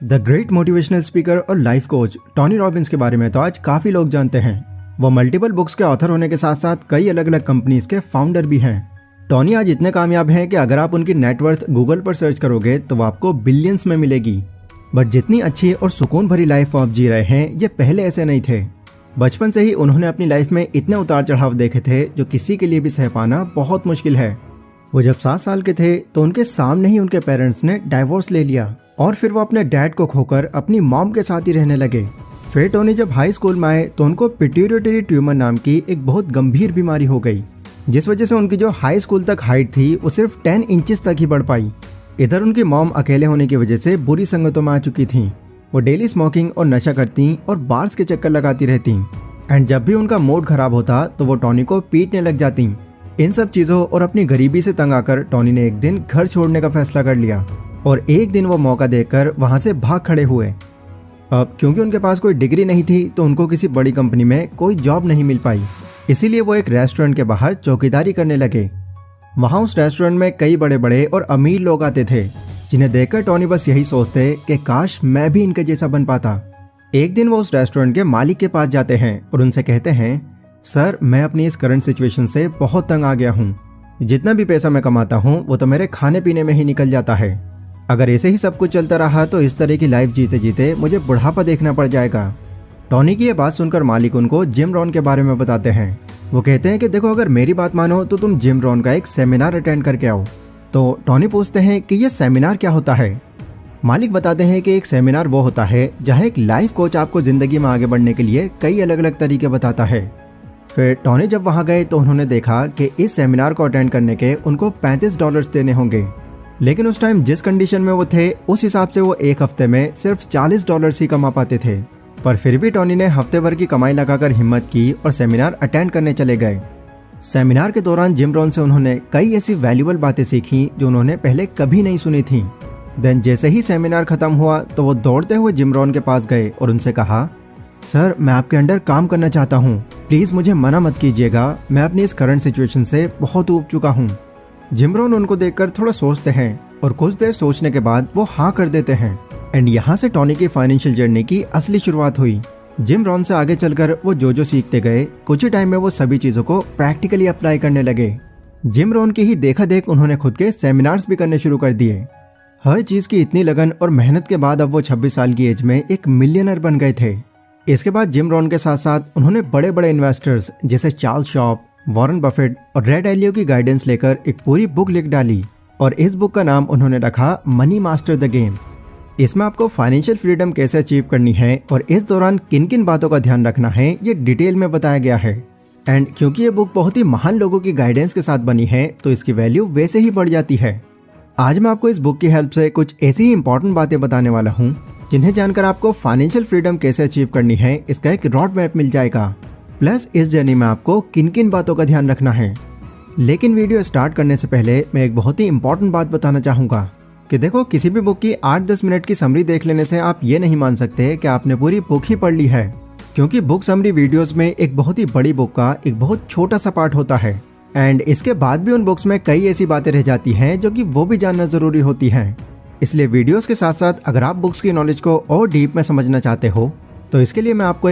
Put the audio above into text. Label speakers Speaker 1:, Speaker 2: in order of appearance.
Speaker 1: The great motivational speaker और life coach Tony Robbins के बारे में तो आज काफी लोग जानते हैं। वो मल्टीपल बुक्स के ऑथर होने के साथ साथ कई अलग अलग कंपनीज के फाउंडर भी हैं। टोनी आज इतने कामयाब हैं कि अगर आप उनकी नेटवर्थ गूगल पर सर्च करोगे तो वो आपको बिलियंस में मिलेगी। बट जितनी अच्छी और सुकून भरी लाइफ आप जी रहे हैं ये पहले ऐसे नहीं थे। बचपन से ही उन्होंने अपनी लाइफ में इतने उतार चढ़ाव देखे थे जो किसी के लिए भी सह पाना बहुत मुश्किल है। वो जब 7 साल के थे तो उनके सामने ही उनके पेरेंट्स ने डाइवोर्स ले लिया और फिर वो अपने डैड को खोकर अपनी मॉम के साथ ही रहने लगे। फिर टोनी जब हाई स्कूल में आए तो उनको पिट्यूटरी ट्यूमर नाम की एक बहुत गंभीर बीमारी हो गई, जिस वजह से उनकी जो हाई स्कूल तक हाइट थी वो सिर्फ 10 इंचेस तक ही बढ़ पाई। इधर उनकी मॉम अकेले होने की वजह से बुरी संगतों में आ चुकी थी। वो डेली स्मोकिंग और नशा करती और बार्स के चक्कर लगाती रहती एंड जब भी उनका मूड खराब होता तो वो टोनी को पीटने लग जाती। इन सब चीज़ों और अपनी गरीबी से तंग आकर टोनी ने एक दिन घर छोड़ने का फैसला कर लिया और एक दिन वो मौका देखकर वहाँ से भाग खड़े हुए। अब क्योंकि उनके पास कोई डिग्री नहीं थी तो उनको किसी बड़ी कंपनी में कोई जॉब नहीं मिल पाई, इसीलिए वो एक रेस्टोरेंट के बाहर चौकीदारी करने लगे। वहाँ उस रेस्टोरेंट में कई बड़े बड़े और अमीर लोग आते थे जिन्हें देखकर टोनी बस यही सोचते कि काश मैं भी इनके जैसा बन पाता। एक दिन वो उस रेस्टोरेंट के मालिक के पास जाते हैं और उनसे कहते हैं, सर मैं अपनी इस करंट सिचुएशन से बहुत तंग आ गया हूँ। जितना भी पैसा मैं कमाता हूँ वो तो मेरे खाने पीने में ही निकल जाता है। अगर ऐसे ही सब कुछ चलता रहा तो इस तरह की लाइफ जीते जीते मुझे बुढ़ापा देखना पड़ जाएगा। टोनी की ये बात सुनकर मालिक उनको जिम रॉन के बारे में बताते हैं। वो कहते हैं कि देखो अगर मेरी बात मानो तो तुम जिम रॉन का एक सेमिनार अटेंड करके आओ। तो टोनी पूछते हैं कि ये सेमिनार क्या होता है। मालिक बताते हैं कि एक सेमिनार वो होता है जहाँ एक लाइफ कोच आपको जिंदगी में आगे बढ़ने के लिए कई अलग अलग तरीके बताता है। फिर टोनी जब वहाँ गए तो उन्होंने देखा कि इस सेमिनार को अटेंड करने के उनको $35 देने होंगे, लेकिन उस टाइम जिस कंडीशन में वो थे उस हिसाब से वो एक हफ्ते में सिर्फ $40 ही कमा पाते थे। पर फिर भी टोनी ने हफ्ते भर की कमाई लगाकर हिम्मत की और सेमिनार अटेंड करने चले गए। सेमिनार के दौरान जिम रॉन से उन्होंने कई ऐसी वैल्यूएबल बातें सीखी जो उन्होंने पहले कभी नहीं सुनी थी। देन जैसे ही सेमिनार खत्म हुआ तो वो दौड़ते हुए जिम रॉन के पास गए और उनसे कहा, सर मैं आपके अंडर काम करना चाहता हूँ, प्लीज़ मुझे मना मत कीजिएगा, मैं अपनी इस करंट सिचुएशन से बहुत ऊब चुका हूँ। जिम रॉन उनको देखकर थोड़ा सोचते हैं और कुछ देर सोचने के बाद वो हाँ कर देते हैं एंड यहाँ से टोनी की फाइनेंशियल जर्नी की असली शुरुआत हुई। जिम रॉन से आगे चलकर वो जो सीखते गए कुछ ही टाइम में वो सभी चीज़ों को प्रैक्टिकली अप्लाई करने लगे। जिम रॉन की ही देखा देख उन्होंने खुद के सेमिनार्स भी करने शुरू कर दिए। हर चीज़ की इतनी लगन और मेहनत के बाद अब वो 26 साल की एज में एक मिलियनर बन गए थे। इसके बाद जिम रॉन के साथ साथ उन्होंने बड़े बड़े इन्वेस्टर्स जैसे चार्ल्स शॉप, वॉरेन बफेट और रेड एलियो की गाइडेंस लेकर एक पूरी बुक लिख डाली और इस बुक का नाम उन्होंने रखा मनी मास्टर द गेम। इसमें आपको फाइनेंशियल फ्रीडम कैसे अचीव करनी है और इस दौरान किन किन बातों का ध्यान रखना है ये डिटेल में बताया गया है। एंड क्योंकि ये बुक बहुत ही महान लोगों की गाइडेंस के साथ बनी है तो इसकी वैल्यू वैसे ही बढ़ जाती है। आज मैं आपको इस बुक की हेल्प से कुछ ऐसी ही इंपॉर्टेंट बातें बताने वाला हूँ जिन्हें जानकर आपको फाइनेंशियल फ्रीडम कैसे अचीव करनी है इसका एक रोड मैप मिल जाएगा। प्लस इस जर्नी में आपको किन किन बातों का ध्यान रखना है। लेकिन वीडियो स्टार्ट करने से पहले मैं एक बहुत ही इंपॉर्टेंट बात बताना चाहूँगा कि देखो किसी भी बुक की 8-10 मिनट की समरी देख लेने से आप ये नहीं मान सकते कि आपने पूरी बुक ही पढ़ ली है, क्योंकि बुक समरी वीडियोस में एक बहुत ही बड़ी बुक का एक बहुत छोटा सा पार्ट होता है एंड इसके बाद भी उन बुक्स में कई ऐसी बातें रह जाती हैं जो कि वो भी जानना ज़रूरी होती हैं। इसलिए वीडियोस के साथ साथ अगर आप बुक्स की नॉलेज को और डीप में समझना चाहते हो तो इसके लिए मैं आपको